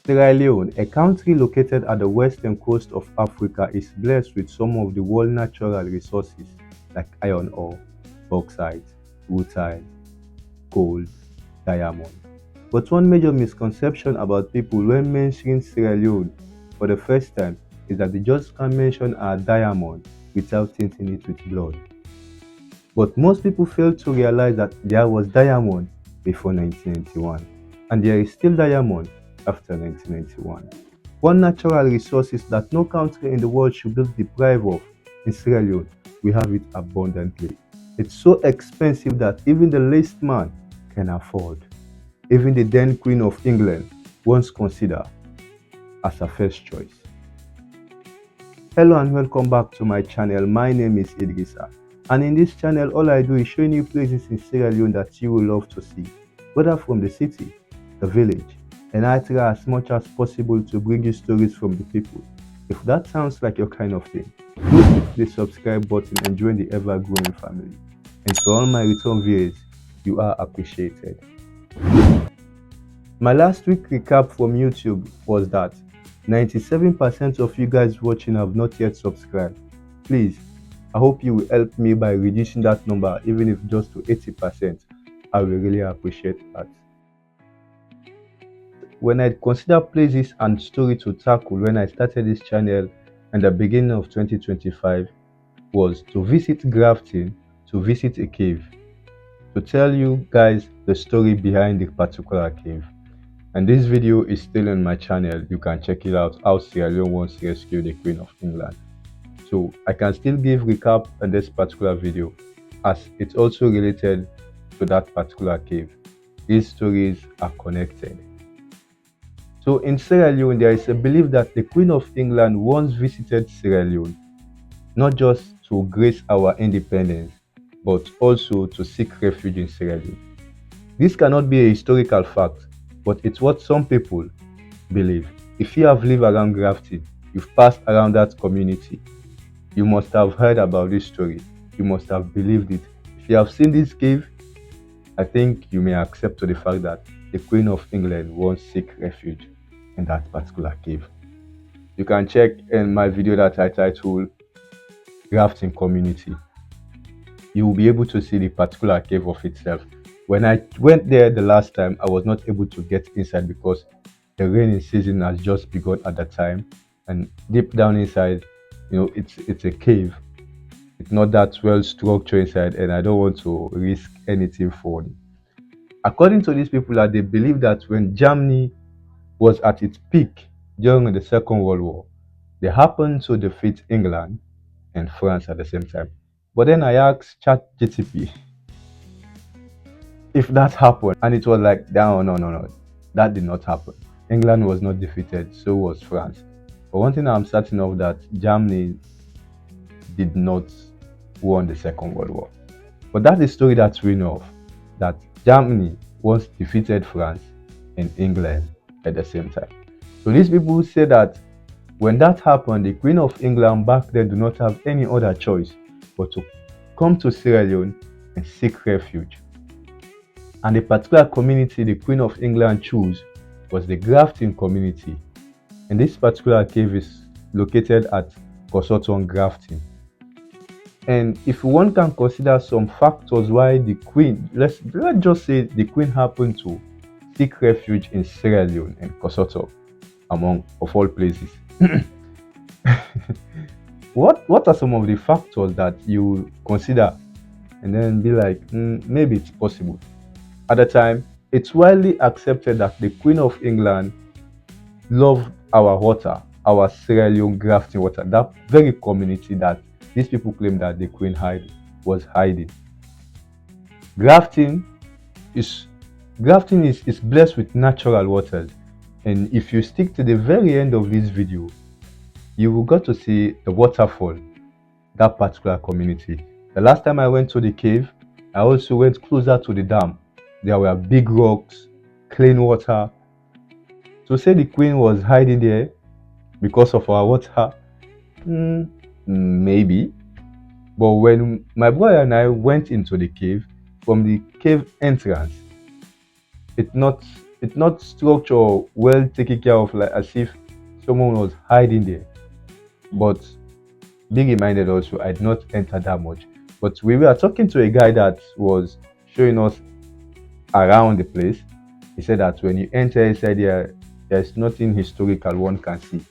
Sierra Leone, a country located at the western coast of Africa, is blessed with some of the world's natural resources like iron ore, bauxite, rutile, gold, diamond. But one major misconception about people when mentioning Sierra Leone for the first time is that they just can't mention a diamond without tinting it with blood. But most people fail to realize that there was diamond before 1991, and there is still diamond after 1991. One natural resource that no country in the world should be deprived of in Sierra Leone. We have it abundantly. It's so expensive that even the least man can afford. Even the then Queen of England once considered as a first choice. Hello and welcome back to my channel. My name is Idrissa, and in this channel all I do is showing you places in Sierra Leone that you will love to see, whether from the city, the village, and I try as much as possible to bring you stories from the people. If that sounds like your kind of thing, do hit the subscribe button and join the ever-growing family. And to all my return viewers, you are appreciated. My last week recap from YouTube was that 97% of you guys watching have not yet subscribed. Please, I hope you will help me by reducing that number, even if just to 80%. I will really appreciate that. When I consider places and story to tackle when I started this channel in the beginning of 2025 was to visit Grafton, to visit a cave, to tell you guys the story behind the particular cave. And this video is still on my channel. You can check it out, how Sierra Leone once rescued the Queen of England. So I can still give recap on this particular video as it's also related to that particular cave. These stories are connected. So in Sierra Leone, there is a belief that the Queen of England once visited Sierra Leone, not just to grace our independence, but also to seek refuge in Sierra Leone. This cannot be a historical fact, but it's what some people believe. If you have lived around Grafton, you've passed around that community, you must have heard about this story. You must have believed it. If you have seen this cave, I think you may accept to the fact that the Queen of England once seek refuge in that particular cave. You can check in my video that I titled Grafton Community. You will be able to see the particular cave of itself. When I went there the last time, I was not able to get inside because the rainy season has just begun at that time, and deep down inside, it's a cave. It's not that well structured inside, and I don't want to risk anything for it. According to these people, they believe that when Germany was at its peak during the Second World War, they happened to defeat England and France at the same time. But then I asked ChatGTP if that happened, and it was like, no, that did not happen. England was not defeated, so was France. But one thing I'm certain of, that Germany did not won the Second World War. But that's the story that we know of, that Germany once defeated France and England at the same time. So these people say that when that happened, the Queen of England back then do not have any other choice but to come to Sierra Leone and seek refuge. And the particular community the Queen of England chose was the Grafton community. And this particular cave is located at Grafton. And if one can consider some factors why the Queen, let's just say the Queen happened to seek refuge in Sierra Leone and Kosoto, among of all places. What are some of the factors that you consider and then be like, maybe it's possible? At the time, it's widely accepted that the Queen of England loved our water, our Sierra Leone Grafton water, that very community that these people claim that the Queen was hiding. Grafton is blessed with natural waters, and if you stick to the very end of this video, you will get to see the waterfall, that particular community. The last time I went to the cave, I also went closer to the dam. There were big rocks, clean water. To say the Queen was hiding there because of our water, maybe. But when my brother and I went into the cave, from the cave entrance, it's not it's not structured or well taken care of, like as if someone was hiding there. But be reminded also, I did not enter that much. But we were talking to a guy that was showing us around the place. He said that when you enter inside there, there's nothing historical one can see.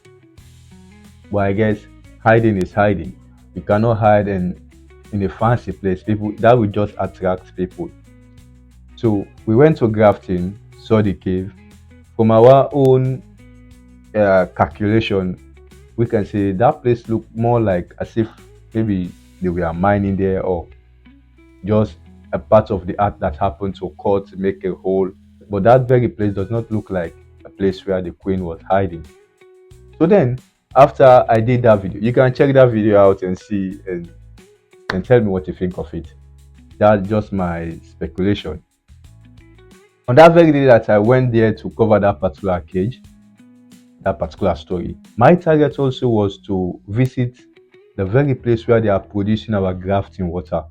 But I guess hiding is hiding. You cannot hide in a fancy place. People that will just attract people. So we went to Grafton, saw the cave. From our own calculation, we can say that place looked more like as if maybe they were mining there, or just a part of the art that happened to cut to make a hole. But that very place does not look like a place where the queen was hiding. So then, after I did that video, you can check that video out and see and tell me what you think of it. That's just my speculation. On that very day that I went there to cover that particular cage, that particular story, my target also was to visit the very place where they are producing our grafting water,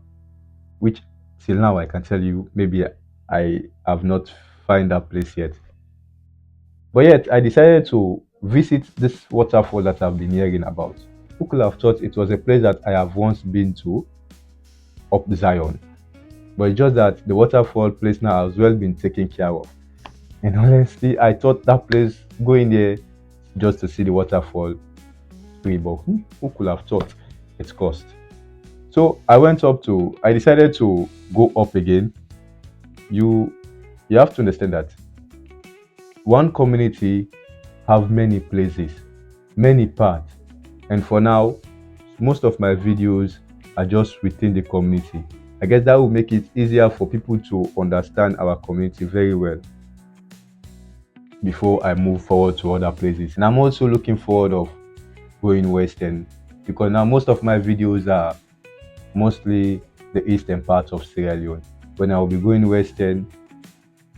which till now I can tell you maybe I have not find that place yet. But yet I decided to visit this waterfall that I've been hearing about. Who could have thought it was a place that I have once been to up Zion? But it's just that the waterfall place now has well been taken care of. And honestly, I thought that place going there just to see the waterfall free, but who could have thought it cost? So I decided to go up again. You you have to understand that one community have many places, many parts, and for now, most of my videos are just within the community. I guess that will make it easier for people to understand our community very well before I move forward to other places. And I'm also looking forward of going western, because now most of my videos are mostly the eastern part of Sierra Leone. When I will be going western,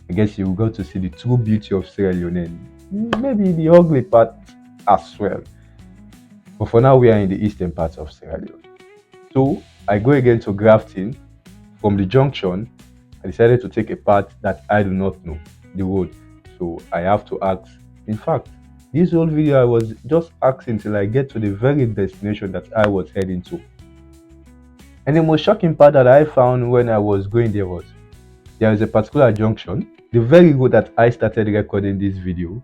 I guess you will go to see the true beauty of Sierra Leone and maybe the ugly part as well. But for now, we are in the eastern part of Sierra Leone. So I go again to Grafton. From the junction, I decided to take a path that I do not know, the road. So I have to ask. In fact, this whole video I was just asking till I get to the very destination that I was heading to. And the most shocking part that I found when I was going there was there is a particular junction. The very road that I started recording this video,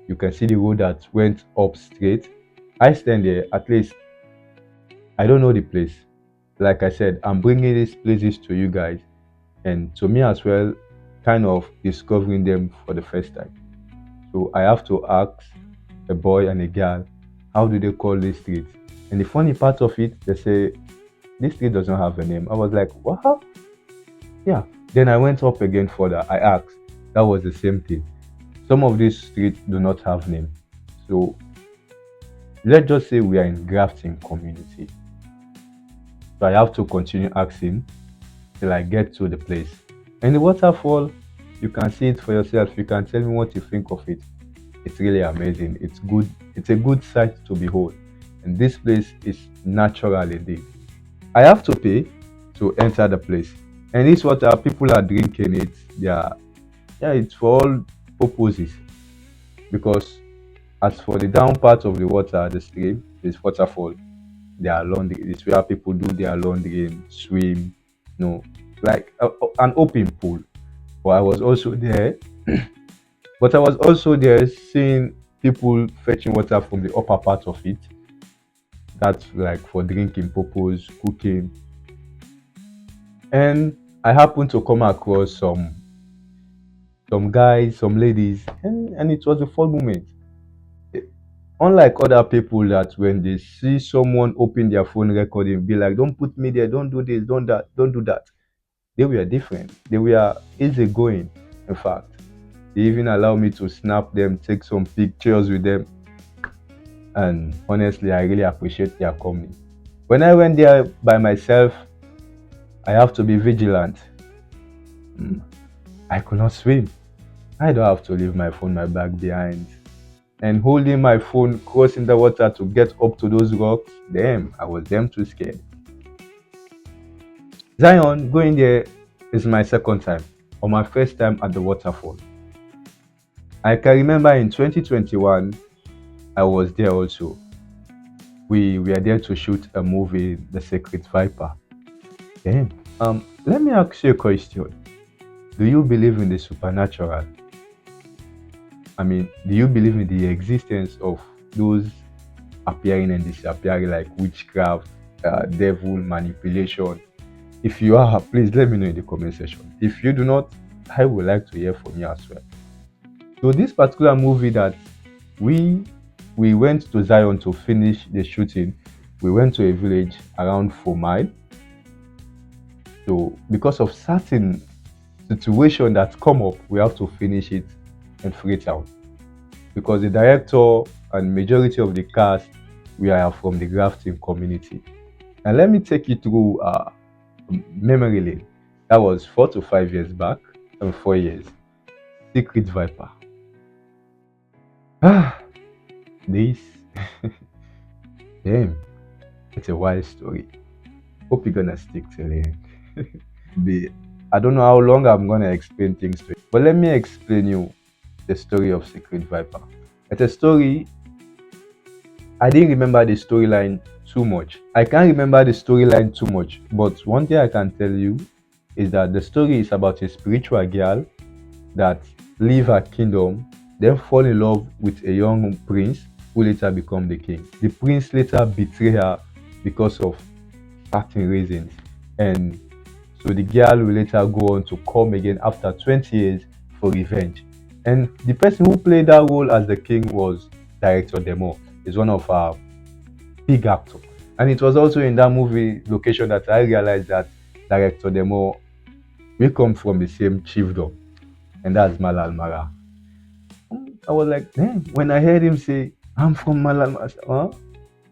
you can see the road that went up straight. I stand there, at least I don't know the place. Like I said, I'm bringing these places to you guys and to me as well, kind of discovering them for the first time. So I have to ask a boy and a girl, how do they call this street? And the funny part of it, they say this street doesn't have a name. I was like, what? Yeah. Then I went up again further. I asked. That was the same thing. Some of these streets do not have name. So let's just say we are in Grafton community. So I have to continue asking till I get to the place. And the waterfall, you can see it for yourself. You can tell me what you think of it. It's really amazing. It's good. It's a good sight to behold. And this place is natural indeed. I have to pay to enter the place. And this water, people are drinking it. Yeah, it's for all purposes. Because as for the down part of the water, the stream, this waterfall, their laundry. It's where people do their laundry and swim, like an open pool. But I was also there. But I was also there seeing people fetching water from the upper part of it. That's like for drinking purpose, cooking. And I happened to come across some guys, some ladies, and it was a fun moment. Unlike other people that when they see someone open their phone recording, be like, don't put me there, don't do this, don't that, don't do that. They were different. They were easygoing, in fact. They even allow me to snap them, take some pictures with them. And honestly, I really appreciate their company. When I went there by myself, I have to be vigilant. Mm, I could not swim. I don't have to leave my phone, my bag behind. And holding my phone, crossing the water to get up to those rocks, damn, I was damn too scared. Zion, going there is my second time, or my first time at the waterfall. I can remember in 2021, I was there also. We were there to shoot a movie, The Secret Viper. Damn. Let me ask you a question. Do you believe in the supernatural? I mean, do you believe in the existence of those appearing and disappearing like witchcraft, devil manipulation? If you are, please let me know in the comment section. If you do not, I would like to hear from you as well. So this particular movie that we we went to Zion to finish the shooting, we went to a village around 4 Mile. So because of certain situation that come up, we have to finish it in Freetown. Because the director and majority of the cast, we are from the Grafton community. And let me take you through memory lane. That was 4 to 5 years back, and 4 years. Secret Viper. Ah, this, damn, it's a wild story. Hope you're gonna stick till the end. Be, I don't know how long I'm gonna explain things to you, but let me explain you the story of Secret Viper. It's a story. I didn't remember the storyline too much. I can't remember the storyline too much, but one thing I can tell you is that the story is about a spiritual girl that leave her kingdom, then fall in love with a young prince who later become the king. The prince later betray her because of certain reasons, and so the girl will later go on to come again after 20 years for revenge. And the person who played that role as the king was director Demo. Is one of our big actors. And it was also in that movie location that I realized that director Demo, we come from the same chiefdom, and that's Malal Mara. I was like, damn, when I heard him say, I'm from Malal Mara, I said, huh?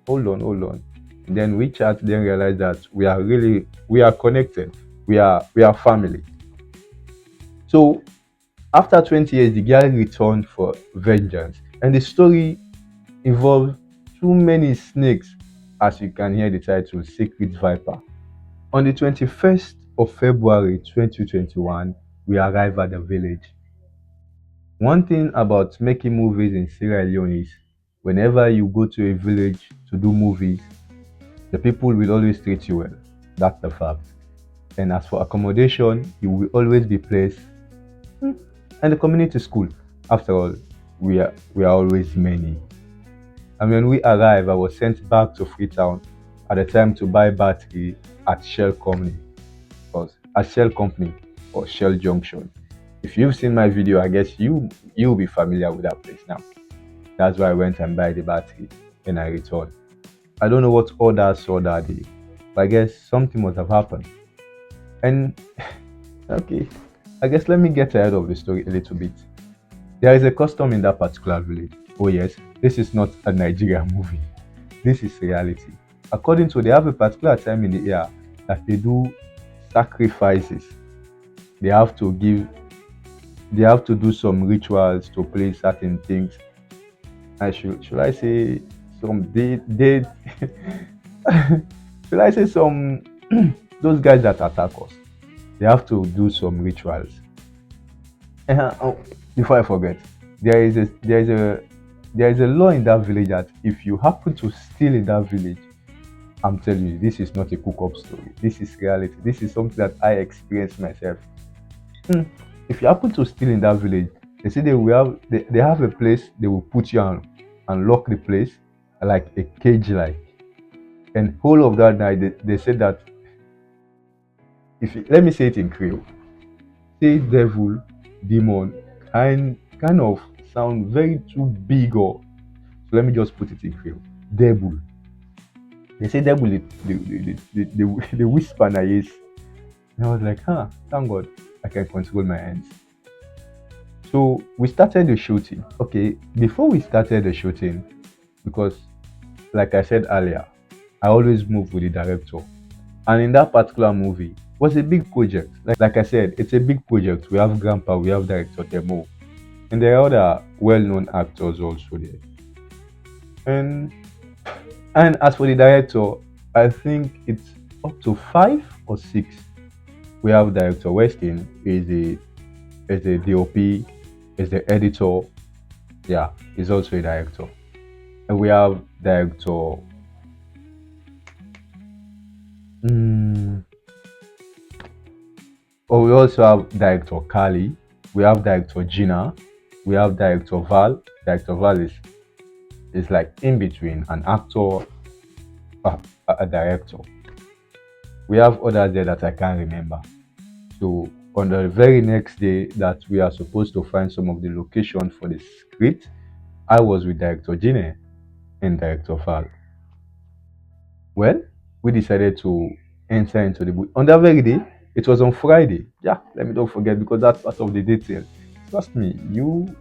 Hold on, hold on. And then we chat, then realize that we are connected. We are family. So after 20 years, the girl returned for vengeance. And the story involved too many snakes, as you can hear the title, Secret Viper. On the 21st of February 2021, we arrive at the village. One thing about making movies in Sierra Leone is whenever you go to a village to do movies, the people will always treat you well. That's the fact. And as for accommodation, you will always be placed in the community school. After all, we are always many. And when we arrived, I was sent back to Freetown at the time to buy battery at Shell Company. Because at Shell Company or Shell Junction. If you've seen my video, I guess you'll be familiar with that place now. That's why I went and buy the battery and I returned. I don't know what others saw that day, but I guess something must have happened. And okay, I guess let me get ahead of the story a little bit. There is a custom in that particular village. Oh yes, this is not a Nigerian movie. This is reality. According to, they have a particular time in the year that they do sacrifices. They have to give, they have to do some rituals to play certain things. I should I say some they should I say some those guys that attack us? They have to do some rituals. Oh, before I forget, there is a there is a there is a law in that village that if you happen to steal in that village, I'm telling you, this is not a cook-up story. This is reality. This is something that I experienced myself. Hmm. If you happen to steal in that village, they say they have a place they will put you on and lock the place like a cage like. And whole of that night they said that if you, let me say it in Creole, say devil, demon, kind of sound very too big or so let me just put it in Creole. Devil. They say devil they whisper in my ears. And I was like, huh, thank God I can control my hands. So we started the shooting. Okay, before we started the shooting, because like I said earlier, I always move with the director. And in that particular movie was a big project. Like I said, it's a big project. We have grandpa, we have director Demo, and there are other well-known actors also there. And and as for the director, I think it's up to 5 or 6. We have director Westin is the DOP, is the editor, Yeah, he's also a director. And we have director. Mm, oh, we also have director Kali. We have director Gina. We have director Val. Director Val is like in between an actor, a, a director. We have others there that I can't remember. So on the very next day that we are supposed to find some of the location for the script, I was with director Gina and director Val. Well, we decided to enter into the boot. On that very day, it was on Friday. Yeah, let me don't forget because that's part of the detail. Trust me, you.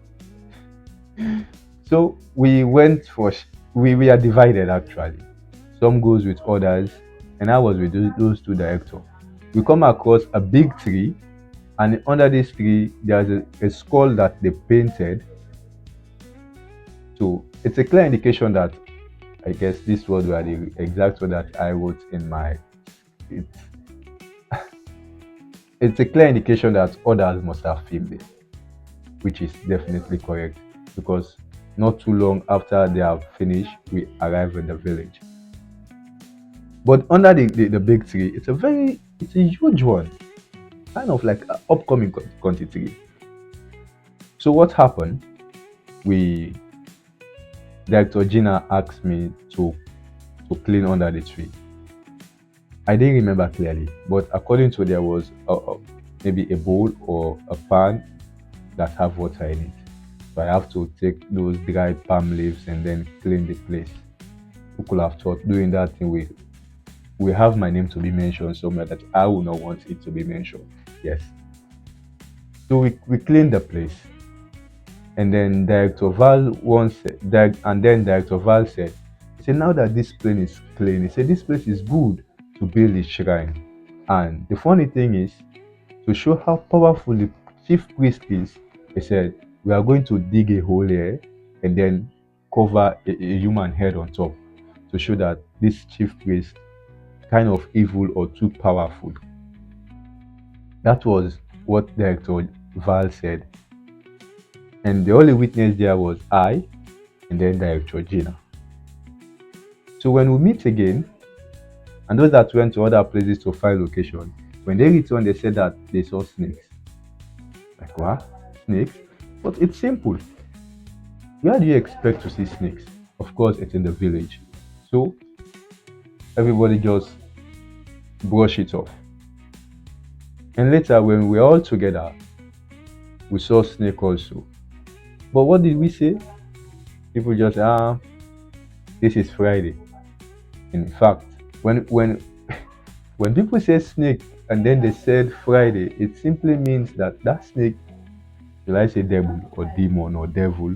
So we went for. We are divided actually. Some goes with others, and I was with those two directors. We come across a big tree, and under this tree there's a skull that they painted. So it's a clear indication that I guess this word were the exact word that I wrote in my. It's it's a clear indication that others must have filmed it, which is definitely correct because not too long after they have finished, we arrive in the village. But under the big tree, it's a huge one, kind of like an upcoming quantity. So what happened? We Director Gina asked me to clean under the tree. I didn't remember clearly, but according to there was maybe a bowl or a pan that have water in it. So I have to take those dry palm leaves and then clean the place. Who could have thought doing that thing we have my name to be mentioned somewhere that I will not want it to be mentioned. Yes. So we cleaned the place. And then Director Val once said, and then Director Val said, he said, now that this place is clean, he said, this place is good to build a shrine. And the funny thing is, to show how powerful the chief priest is, he said, we are going to dig a hole here and then cover a human head on top to show that this chief priest kind of evil or too powerful. That was what Director Val said. And the only witness there was I and then Director Gina. So when we meet again, and those that went to other places to find location, when they returned, they said that they saw snakes. Like what? Snakes? But it's simple. Where do you expect to see snakes? Of course, it's in the village. So everybody just brush it off. And later, when we were all together, we saw snake also. But what did we say? People just this is Friday. In fact, when when people say snake and then they said Friday, it simply means that that snake, will I say devil or demon or devil,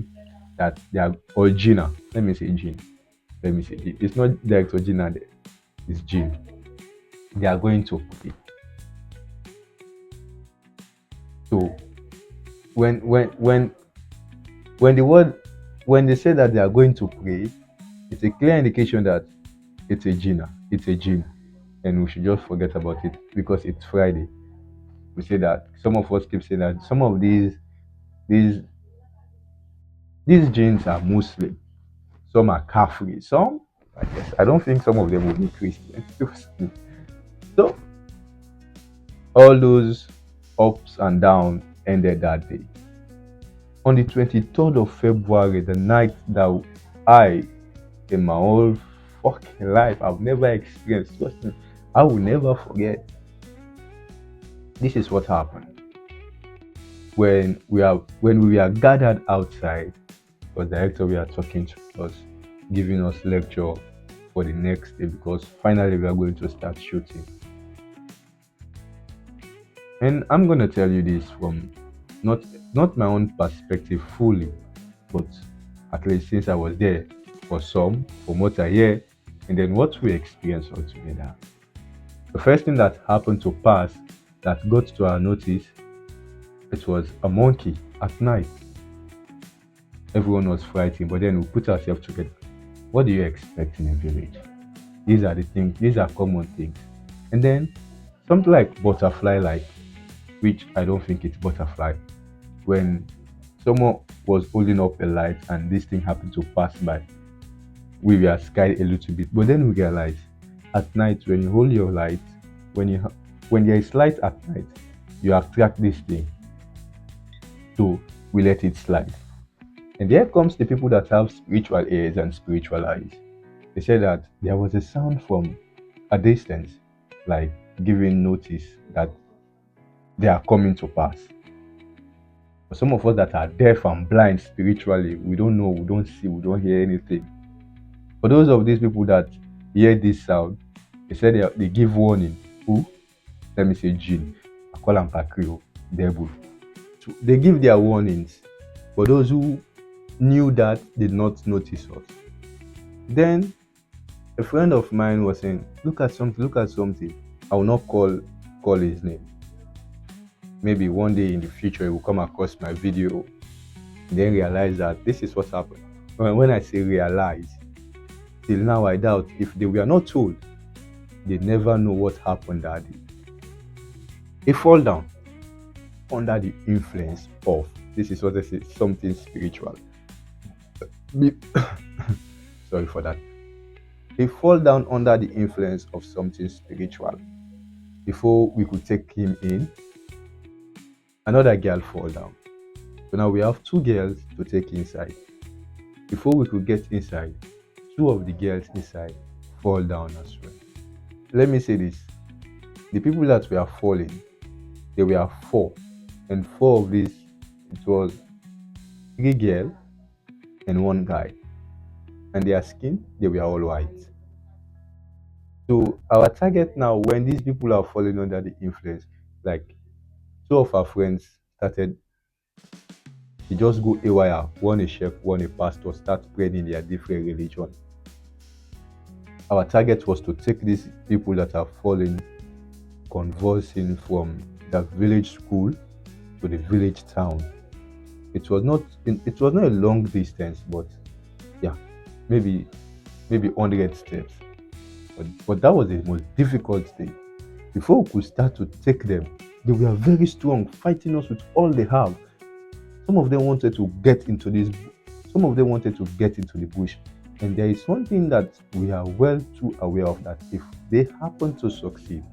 that they are or Gina. Let me say Gene. Let me say Gene. It's not director Gina there. It's Gene. They are going to pray. So when the word when they say that they are going to pray, it's a clear indication that it's a Gina. It's a Gene. And we should just forget about it because it's Friday. We say that some of us keep saying that some of these these genes are Muslim, some are Kafri, some I guess I don't think some of them will be Christian. So all those ups and downs ended that day. On the 23rd of February, the night that I in my whole fucking life I've never experienced. Trust me, I will never forget. This is what happened when we are gathered outside. The director we are talking to us, giving us lecture for the next day because finally we are going to start shooting. And I'm gonna tell you this from not not my own perspective fully, but at least since I was there for some, from what I hear, and then what we experienced all together. The first thing that happened to pass that got to our notice, it was a monkey at night. Everyone was frightened, but then we put ourselves together. What do you expect in a village? These are the things, these are common things. And then something like butterfly light, which I don't think it's butterfly. When Someone was holding up a light and this thing happened to pass by. We were scared a little bit, but then we realized at night when you hold your light, when you when there is light at night, you attract this thing, so we let it slide. And there comes the people that have spiritual ears and spiritual eyes. They said that there was a sound from a distance, like giving notice that they are coming to pass. For some of us that are deaf and blind spiritually, we don't know, we don't see, we don't hear anything. For those of these people that hear this sound, they say they give warning. Who? Let me say jinn. I call them pakrio, devil. So they give their warnings. For those who knew that did not notice us. Then a friend of mine was saying, look at something, look at something. I will not call his name. Maybe one day in the future he will come across my video, then realize that this is what happened. When I say realize, till now I doubt if they were not told, they never know what happened that day. They fall down under the influence of, this is what I say, something spiritual. Sorry for that. They fall down under the influence of something spiritual. Before we could take him in, another girl fall down. So now we have two girls to take inside. Before we could get inside, two of the girls inside fall down as well. Let me say this. The people that were falling, they were four. And four of these, it was three girls and one guy. And their skin, they were all white. So our target now, when these people are falling under the influence, like two of our friends started, they just go AYR, one a chef, one a pastor, start praying in their different religion. Our target was to take these people that are falling, conversing from the village school to the village town. It was not a long distance, but yeah, maybe 100 steps. But that was the most difficult thing. Before we could start to take them, they were very strong, fighting us with all they have. Some of them wanted to get into this, some of them wanted to get into the bush. And there is one thing that we are well too aware of, that if they happen to succeed,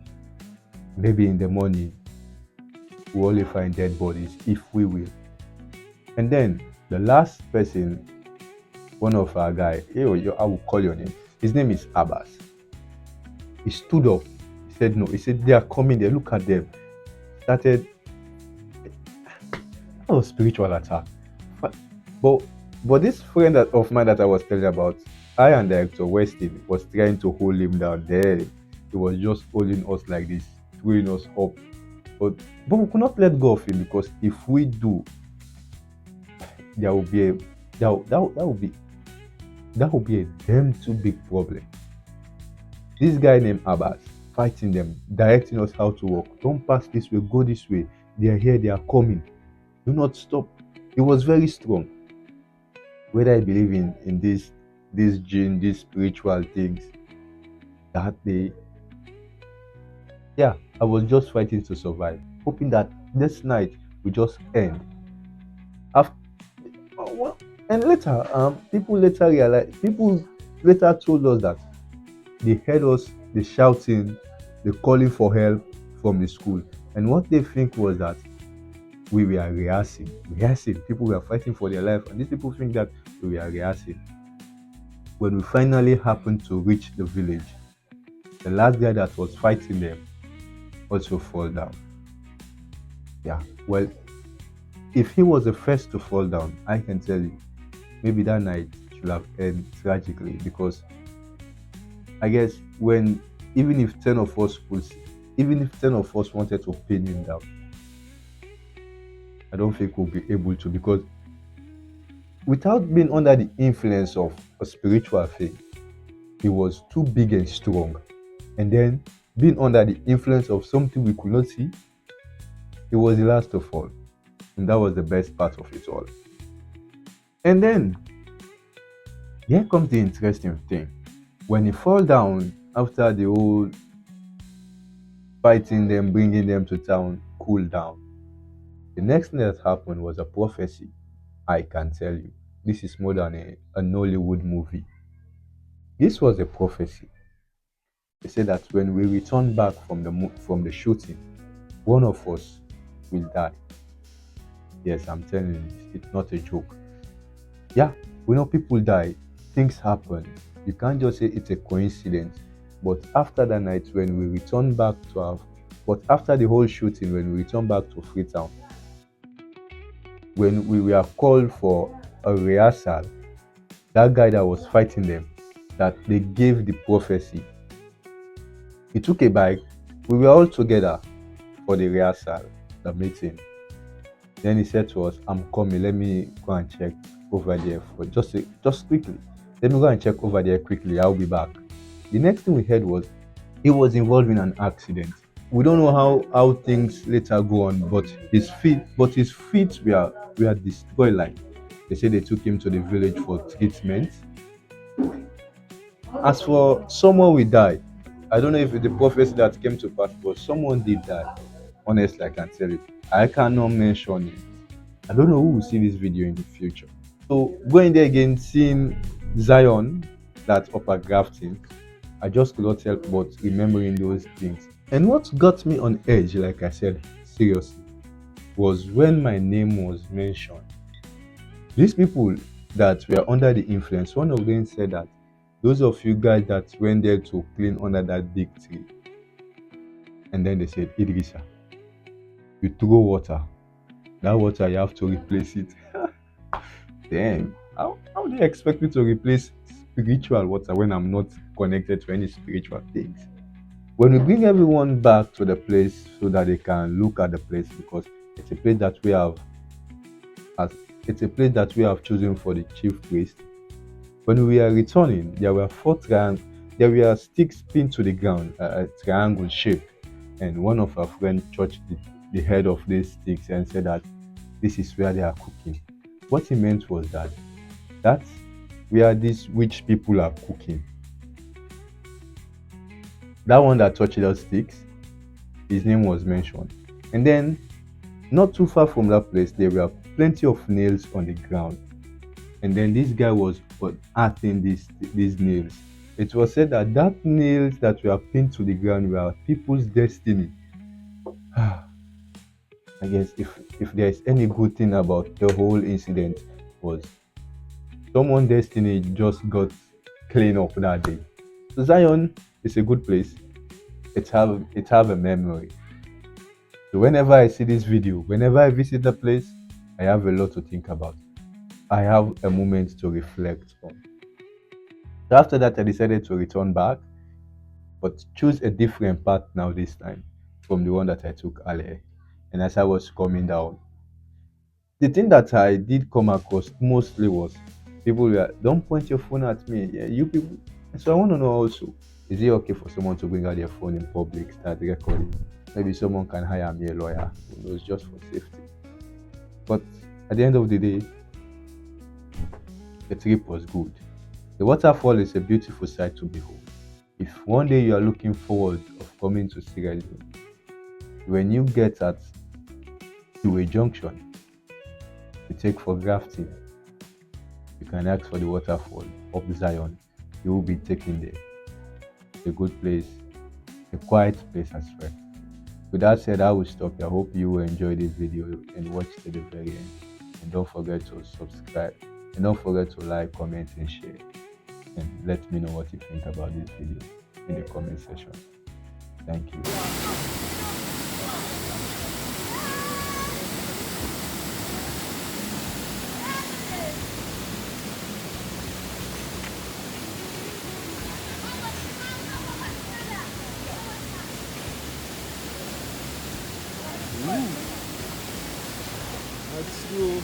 maybe in the morning, we only find dead bodies if we will. And then the last person, one of our guy, I will call your name. His name is Abbas. He stood up. He said no. He said they are coming there. Look at them. Started. That was spiritual attack. But this friend of mine that I was telling about, I and Director Westin was trying to hold him down there. He was just holding us like this, throwing us up. But we could not let go of him, because if we do, there will be a that will be a damn too big problem. This guy named Abbas fighting them, directing us how to walk. Don't pass this way, go this way. They are here, they are coming. Do not stop. He was very strong. Whether I believe in this gene, these spiritual things, that day, yeah, I was just fighting to survive, hoping that this night will just end. After, and later, people later told us that they heard us, the shouting, the calling for help from the school, and what they think was that we were rehearsing. People were fighting for their life, and these people think that we were rehearsing. When we finally happened to reach the village, the last guy that was fighting them also fall down. Yeah, well, if he was the first to fall down, I can tell you, maybe that night should have ended tragically, because I guess even if 10 of us wanted to pin him down, I don't think we'll be able to, because without being under the influence of a spiritual thing, he was too big and strong. And then being under the influence of something we could not see, he was the last to fall. And that was the best part of it all. And then here comes the interesting thing. When he fall down, after the whole fighting them, bringing them to town, cool down, the next thing that happened was a prophecy. I can tell you, this is more than a Nollywood movie. This was a prophecy. They said that when we return back from from the shooting, one of us will die. Yes, I'm telling you, it's not a joke. Yeah, we know people die, things happen. You can't just say it's a coincidence. But after that night, when we return back to our, but after the whole shooting, when we return back to Freetown, when we were called for a rehearsal, that guy that was fighting them, that they gave the prophecy, he took a bike. We were all together for the rehearsal, the meeting. Then he said to us, "I'm coming. Let me go and check over there for just quickly. Let me go and check over there quickly. I'll be back." The next thing we heard was he was involved in an accident. We don't know how things later go on, but his feet were destroyed. Like they said, they took him to the village for treatment. As for someone will die, I don't know if it's the prophecy that came to pass, but someone did die. Honestly, I can tell you. I cannot mention it. I don't know who will see this video in the future. So going there again, seeing Zion, that upper Grafton, I just could not help but remembering those things. And what got me on edge, like I said, seriously, was when my name was mentioned. These people that were under the influence, one of them said that those of you guys that went there to clean under that big tree, and then they said, Idrisa, you throw water. That water, you have to replace it. Damn, how do you expect me to replace spiritual water when I'm not connected to any spiritual things? When we bring everyone back to the place so that they can look at the place, because it's a place that we have as it's a place that we have chosen for the chief priest. When we are returning, there were there were sticks pinned to the ground, a triangle shape, and one of our friends touched the head of these sticks and said that this is where they are cooking. What he meant was that that's where these rich people are cooking. That one that touched those sticks, his name was mentioned. And then, not too far from that place, there were plenty of nails on the ground. And then this guy was earthing these nails. It was said that nails that were pinned to the ground were people's destiny. I guess if there is any good thing about the whole incident was someone's destiny just got cleaned up that day. So Zion is a good place. It have a memory. So whenever I see this video, whenever I visit the place, I have a lot to think about. I have a moment to reflect on. So after that, I decided to return back, but choose a different path now this time from the one that I took earlier. And as I was coming down, the thing that I did come across mostly was people were, don't point your phone at me. Yeah, you people. So I want to know also, is it okay for someone to bring out their phone in public, start recording? Maybe someone can hire me a lawyer, who knows, just for safety. But at the end of the day, the trip was good. The waterfall is a beautiful sight to behold. If one day you are looking forward of coming to Sierra Leone, when you get to a junction, you take for Grafton, you can ask for the waterfall of Zion. You will be taken there. It's a good place, a quiet place as well. With that said, I will stop here. I hope you will enjoy this video and watch to the very end. And don't forget to subscribe. And don't forget to like, comment, and share. And let me know what you think about this video in the comment section. Thank you. That's cool.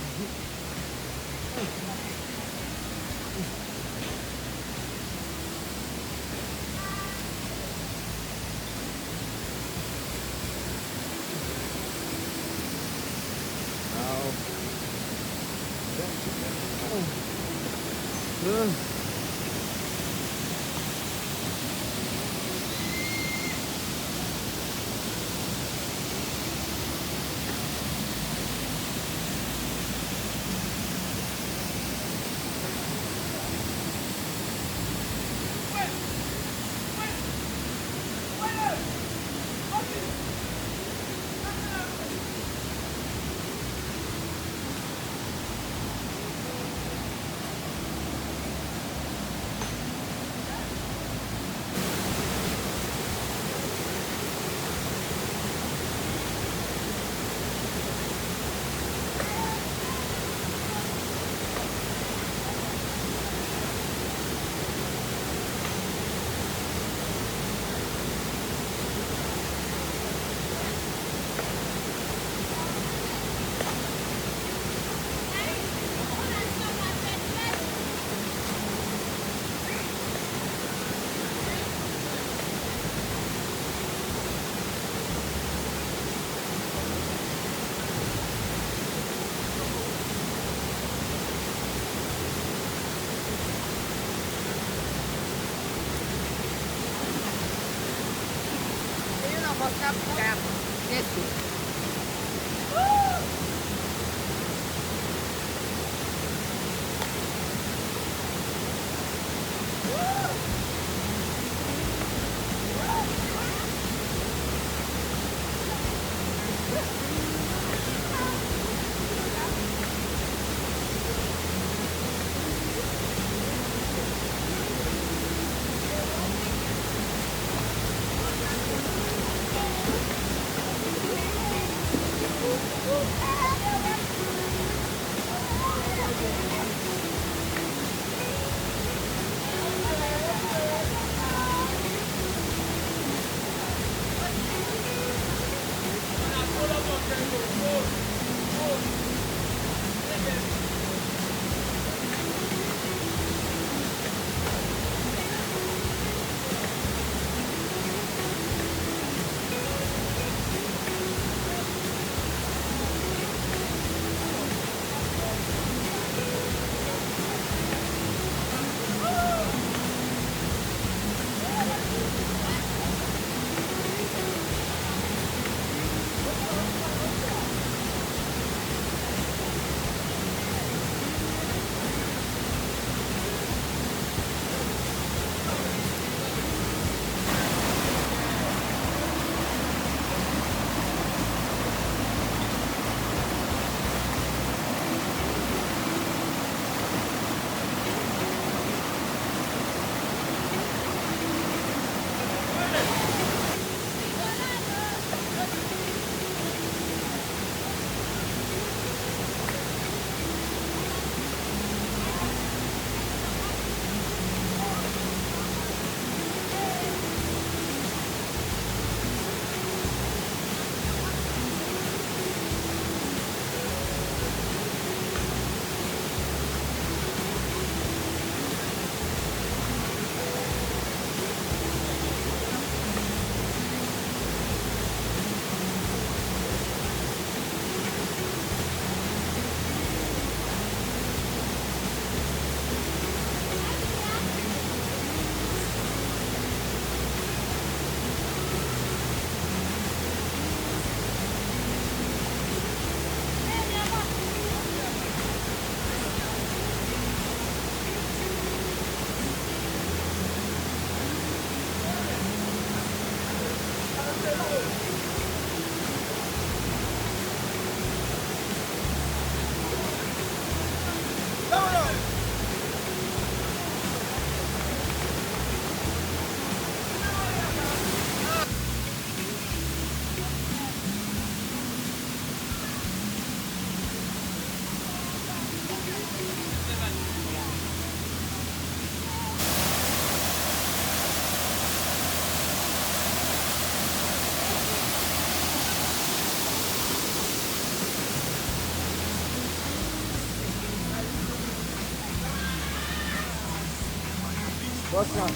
What's that?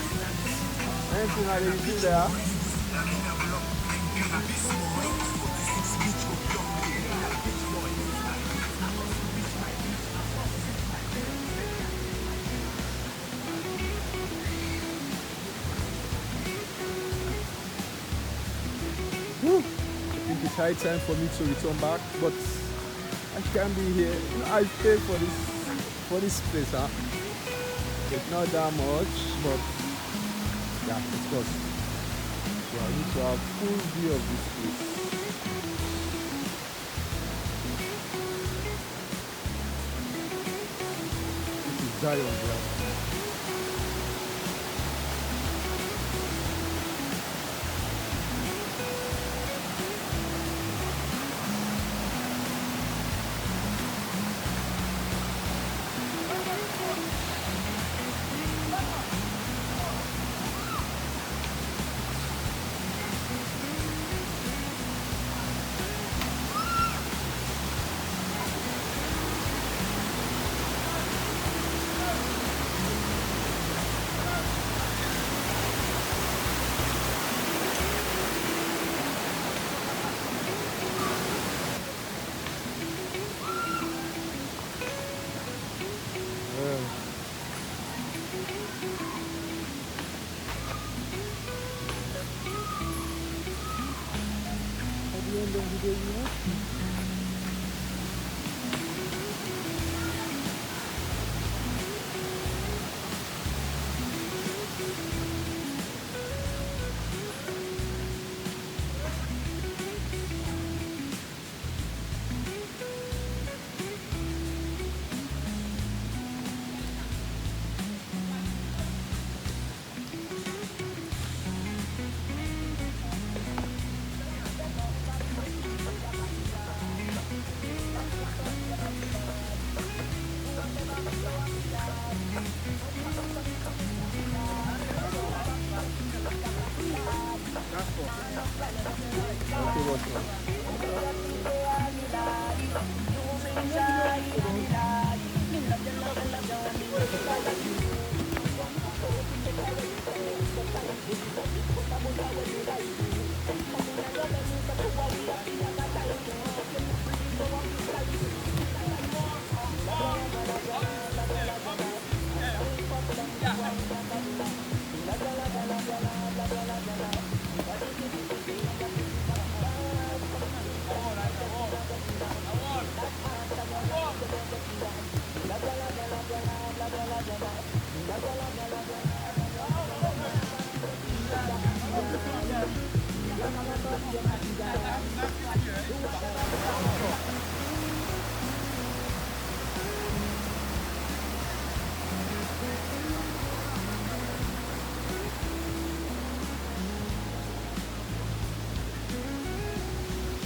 Anything that you do there? Whew. I think it's high time for me to return back, but I can't be here. You know, I paid for this place, huh? It's not that much, but yeah, of course. So I need to have full view of this place. This is Zion, yeah. random video you want. Okay, what's wrong?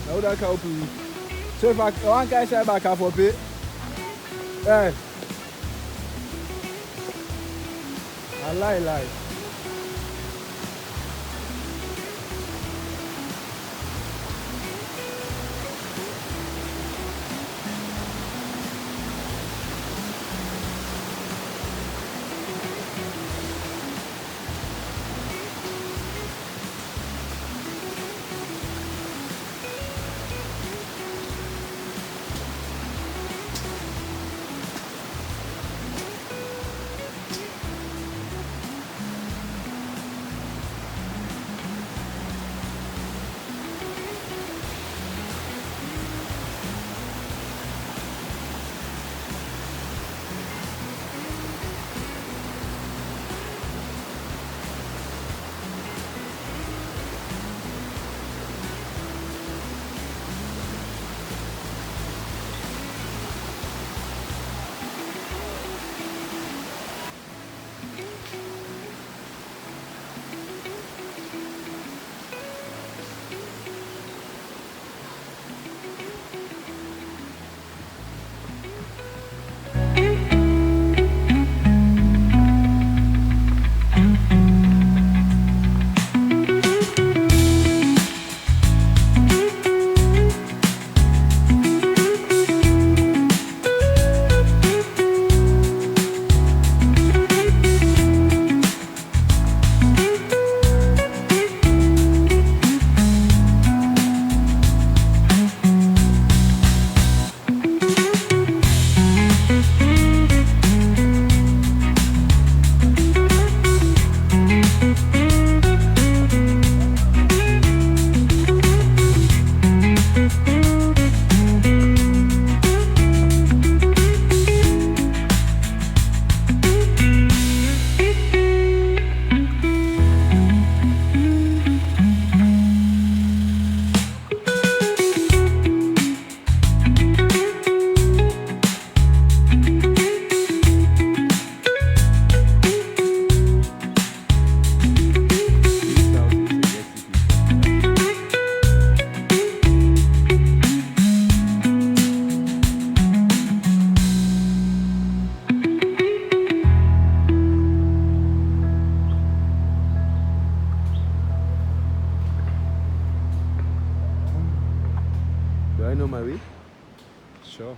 Now that help you. So if I one guy say back half of it, eh? I lie. Do I know my way? Sure.